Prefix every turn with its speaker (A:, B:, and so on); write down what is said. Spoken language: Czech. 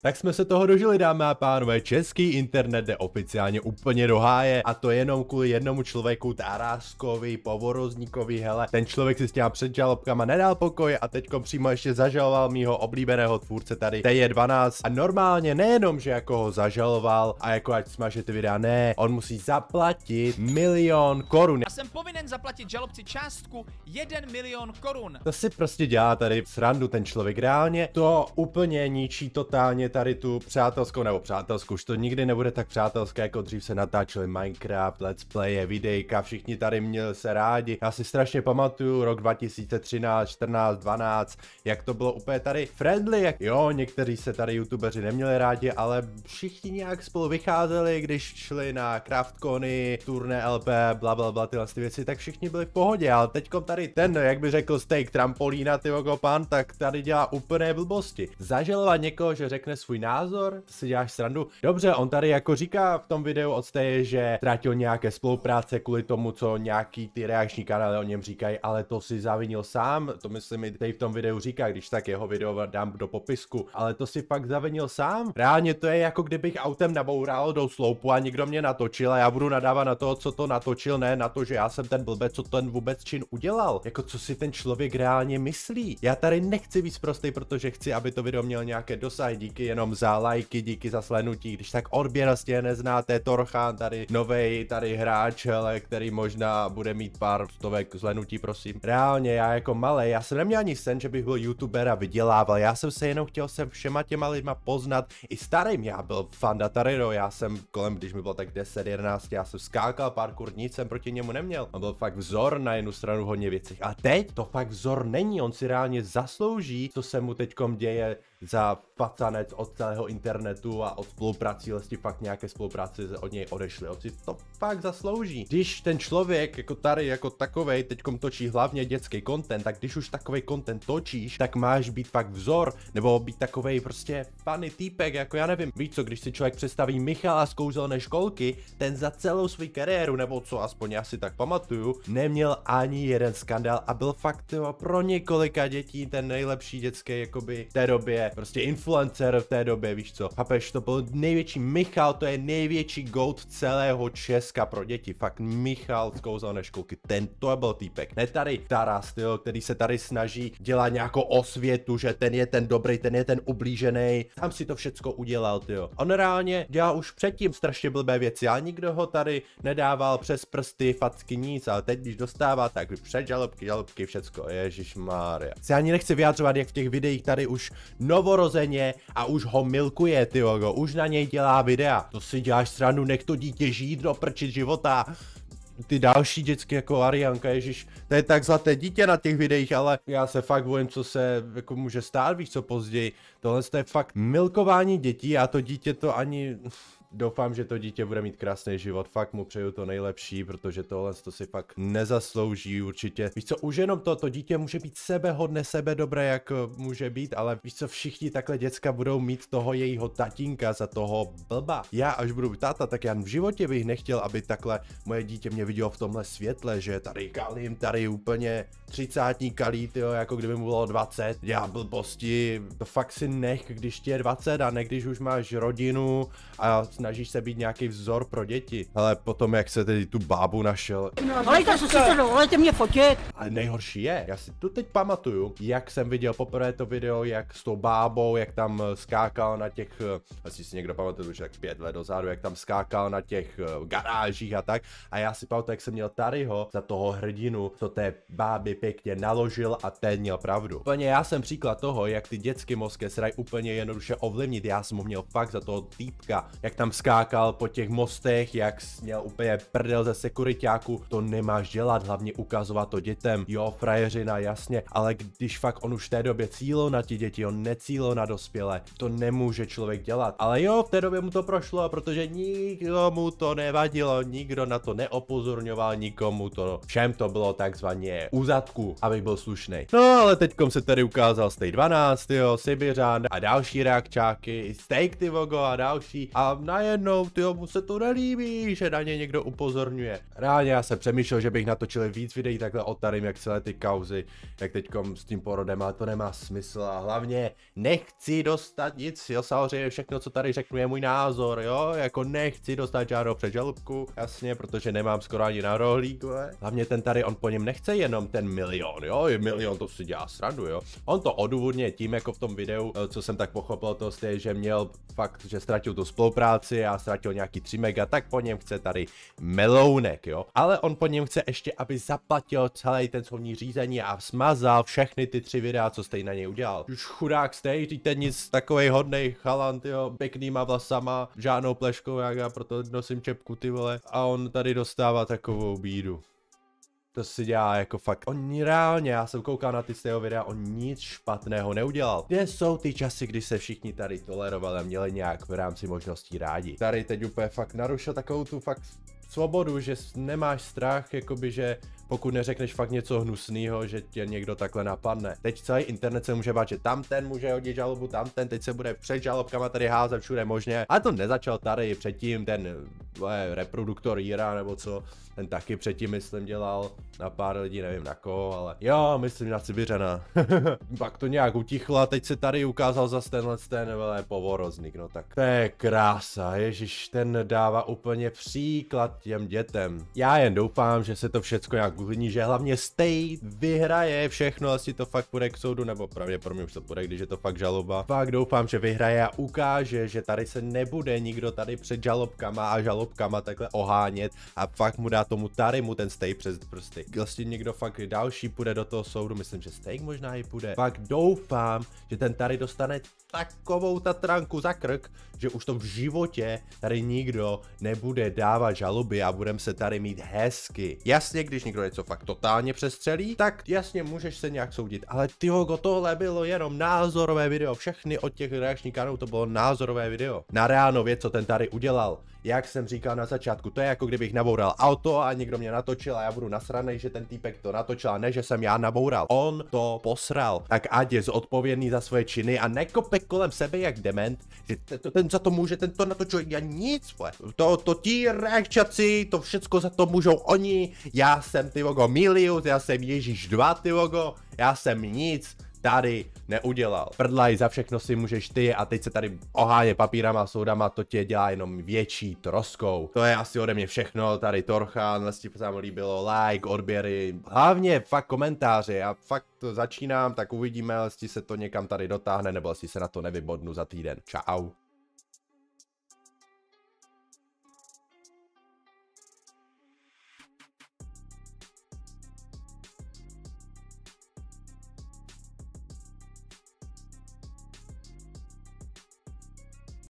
A: Tak jsme se toho dožili, dámy a pánové, český internet jde oficiálně úplně do háje a to jenom kvůli jednomu člověku, Taráskovi, Povorozníkovi, hele, ten člověk si s těma předžalobkama nedal pokoj a teďko přímo ještě zažaloval mýho oblíbeného tvůrce tady, TJ12 a normálně nejenom, že jako ho zažaloval a jako ať smaže ty videa, ne, on musí zaplatit 1 000 000 korun.
B: A jsem povinen zaplatit žalobci částku 1 000 000 korun.
A: To si prostě dělá tady srandu ten člověk, reálně to úplně ničí totálně tady tu přátelskou, nebo přátelskou, už to nikdy nebude tak přátelské, jako dřív se natáčeli Minecraft, let's playe, videjka, všichni tady měli se rádi. Já si strašně pamatuju rok 2013, 14, 12, jak to bylo úplně tady friendly, jak jo, někteří se tady youtubeři neměli rádi, ale všichni nějak spolu vycházeli, když šli na CraftCony, turné LP, blablabla, tyhle ty věci, tak všichni byli v pohodě, ale teďkom tady ten, jak by řekl steak trampolína, ty pan, tak tady dělá úplné blbosti. Zažalovat někoho, že řekne svůj názor, si děláš srandu. Dobře, on tady jako říká v tom videu od Steje, že ztratil nějaké spolupráce kvůli tomu, co nějaký ty reakční kanály o něm říkají, ale to si zavinil sám, to myslím i tady v tom videu říká, když tak jeho video dám do popisku, ale to si fakt zavinil sám. Reálně to je jako kdybych autem naboural do sloupu a někdo mě natočil a já budu nadávat na toho, co to natočil, ne na to, že já jsem ten blbec, co ten vůbec čin udělal. Jako co si ten člověk reálně myslí. Já tady nechci víc prostý, protože chci, aby to video mělo nějaké dosahy, díky jenom za lajky, díky za slednutí, když tak odběrastě neznáte, Torchan tady novej tady hráč, hele, který možná bude mít pár stovek zhlédnutí, prosím. Reálně já jako malej, já jsem neměl ani sen, že bych byl youtuber a vydělával, já jsem se jenom chtěl se všema těma lidma poznat, i starým, já byl fan Datarino, já jsem kolem, když mi bylo tak 10, 11, já jsem skákal parkour, nic jsem proti němu neměl, on byl fakt vzor na jednu stranu hodně věcí. A teď to fakt vzor není, on si reálně zaslouží, co se mu teďkom děje za facanec od celého internetu a od spoluprací, lesті fakt nějaké spolupráce od něj odešly. On si to fakt zaslouží. Když ten člověk jako tady jako takovej teďkom točí hlavně dětský content, tak když už takovej content točíš, tak máš být fakt vzor, nebo být takovej prostě funny týpek, jako já nevím. Víš co, když si člověk představí Michala z kouzelné školky, ten za celou svou kariéru, nebo co aspoň já si tak pamatuju, neměl ani jeden skandál a byl fakt pro několika dětí ten nejlepší dětský jakoby v té době, prostě influencer v té době, víš co. Chápeš, to byl největší Michal, to je největší goat celého Česka pro děti, fakt Michal z kouzelné školky, ten to byl týpek. Ne tady Taras, tyjo, který se tady snaží dělat nějakou osvětu, že ten je ten dobrý, ten je ten ublížený, tam si to všecko udělal, tyjo. On reálně dělal už předtím strašně blbé věci, ale nikdo ho tady nedával přes prsty, facky nic, ale teď když dostává, tak předžalobky, žalobky, všecko, ježišmarja. Se ani nechci vyjádřovat, jak v těch videích tady už novorozeně a už ho milkuje, tyjo, už na něj dělá videa. To si děláš srandu, nech to dítě žít, doprčit života. Ty další dětsky jako Arianka, ježiš, to je tak zlaté dítě na těch videích, ale já se fakt bojím, co se jako může stát, víš co, později. Tohle je fakt milkování dětí a to dítě to ani... Doufám, že to dítě bude mít krásný život, fakt mu přeju to nejlepší, protože tohle to si fakt nezaslouží určitě. Víš co, už jenom to dítě může být sebehodné, sebedobré, jak může být, ale víš co, všichni takhle děcka budou mít toho jejího tatínka za toho blba. Já až budu táta, tak já v životě bych nechtěl, aby takhle moje dítě mě vidělo v tomhle světle, že tady kalím, tady úplně 30 kalí, tyjo, jako kdyby mu bylo 20, já blbosti, to fakt si nech, když ti je 20 a ne když už máš rodinu a snažíš se být nějaký vzor pro děti. Ale potom, jak se tedy tu bábu našel.
C: Ale to si to dovolíte mě fotit.
A: Ale nejhorší je, já si tu teď pamatuju, jak jsem viděl poprvé to video, jak s tou bábou, jak tam skákal na těch, asi si někdo pamatuje už jak 5 let dozadu, jak tam skákal na těch garážích a tak. A já si pamatuju, jak jsem měl Taryho za toho hrdinu, co té báby pěkně naložil a ten měl pravdu. Úplně já jsem příklad toho, jak ty dětské mozky se dají úplně jednoduše ovlivnit. Já jsem ho měl fakt za toho týpka, jak tam skákal po těch mostech, jak měl úplně prdel ze sekuriťáku, to nemáš dělat, hlavně ukazovat to dětem, jo, frajeřina, jasně, ale když fakt on už v té době cílil na ty děti, on necílil na dospělé, to nemůže člověk dělat, ale jo, v té době mu to prošlo, protože nikdo mu to nevadilo, nikdo na to neupozorňoval nikomu, to všem to bylo takzvaně u zadku, abych byl slušnej. No ale teďkom se tady ukázal Stay 12, jo, Sibiřan a další reakčáky, Steak ty vogo a další a najednou tyjo, mu se to nelíbí, že na ně někdo upozorňuje. Reálně já jsem přemýšlel, že bych natočil víc videí takhle o Tarim, jak celé ty kauzy, jak teďkom s tím porodem, ale to nemá smysl a hlavně nechci dostat nic, jo, samozřejmě všechno, co tady řeknu, je můj názor, jo, jako nechci dostat žádnou předžalobku, jasně, protože nemám skoro ani na rohlíku, hlavně ten tady, on po něm nechce jenom ten milion, jo, milion to si dělá srandu, jo, on to odůvodně tím, jako v tom videu, co jsem tak pochopil, to je, že měl fakt, že ztratil tu spolupráci a ztratil nějaký 3 mega, tak po něm chce tady melounek, jo, ale on po něm chce ještě, aby zaplatil celý ten soudní řízení a smazal všechny ty 3 videa, co jste na něj udělal. Už chudák Stay, ten nic takovej hodnej chalant, jo, pěknýma vlasama, žádnou pleškou, jak já proto nosím čepku, ty vole, a on tady dostává takovou bídu. To si dělá jako fakt. On reálně, já jsem koukal na ty Stayho videa, on nic špatného neudělal. Kde jsou ty časy, kdy se všichni tady tolerovali a měli nějak v rámci možností rádi. Tady teď úplně fakt narušil takovou tu fakt svobodu, že nemáš strach, jakoby, že pokud neřekneš fakt něco hnusného, že tě někdo takhle napadne. Teď celý internet se může bát, že tamten může hodit žalobu, tamten, teď se bude před žalobkama tady házet všude možně. A to nezačal tady předtím ten reproduktor Jira nebo co, ten taky předtím myslím dělal na pár lidí, nevím na koho, ale jo, myslím na Sibiřana. Pak to nějak utichlo a teď se tady ukázal zase ten povorozník, no tak to je krása, ježiš, ten dává úplně příklad těm dětem. Já jen doufám, že se to všecko nějak uklidní, že hlavně Stay vyhraje všechno, asi to fakt půjde k soudu, nebo pravděpodobně už to půjde, když je to fakt žaloba. Fakt doufám, že vyhraje a ukáže, že tady se nebude nikdo tady před žalobkama a žalobkama takhle ohánět a fakt mu dá tomu Tarimu ten Stay přes prsty. Vlastně někdo fakt další půjde do toho soudu, myslím, že Stay možná i půjde. Fakt doufám, že ten tady dostane takovou tatranku za krk, že už to v životě tady nikdo nebude dávat žaloby a budeme se tady mít hezky. Jasně, když někdo něco fakt totálně přestřelí, tak jasně můžeš se nějak soudit, ale tyho, tohle bylo jenom názorové video, všechny od těch reakčních kanálů to bylo názorové video. Na reálnou věc, co ten tady udělal. Jak jsem říkal na začátku, to je jako kdybych naboural auto a někdo mě natočil a já budu nasranej, že ten týpek to natočil a ne, že jsem já naboural. On to posral. Tak ať je zodpovědný za svoje činy a nekope kolem sebe jak dement, že ten za to může, ten to natočil, já nic, to ti reakčaci, to všecko za to můžou oni, já jsem ty vogo Milius, já jsem Ježíš 2 ty vogo, já jsem nic tady neudělal. Prdlaj, za všechno si můžeš ty a teď se tady oháje papírama a soudama, to tě dělá jenom větší troskou. To je asi ode mě všechno, tady Torchan, jestli se vám líbilo, like, odběry, hlavně fakt komentáře, já fakt to začínám, tak uvidíme, jestli se to někam tady dotáhne, nebo jestli se na to nevybodnu za týden. Čau.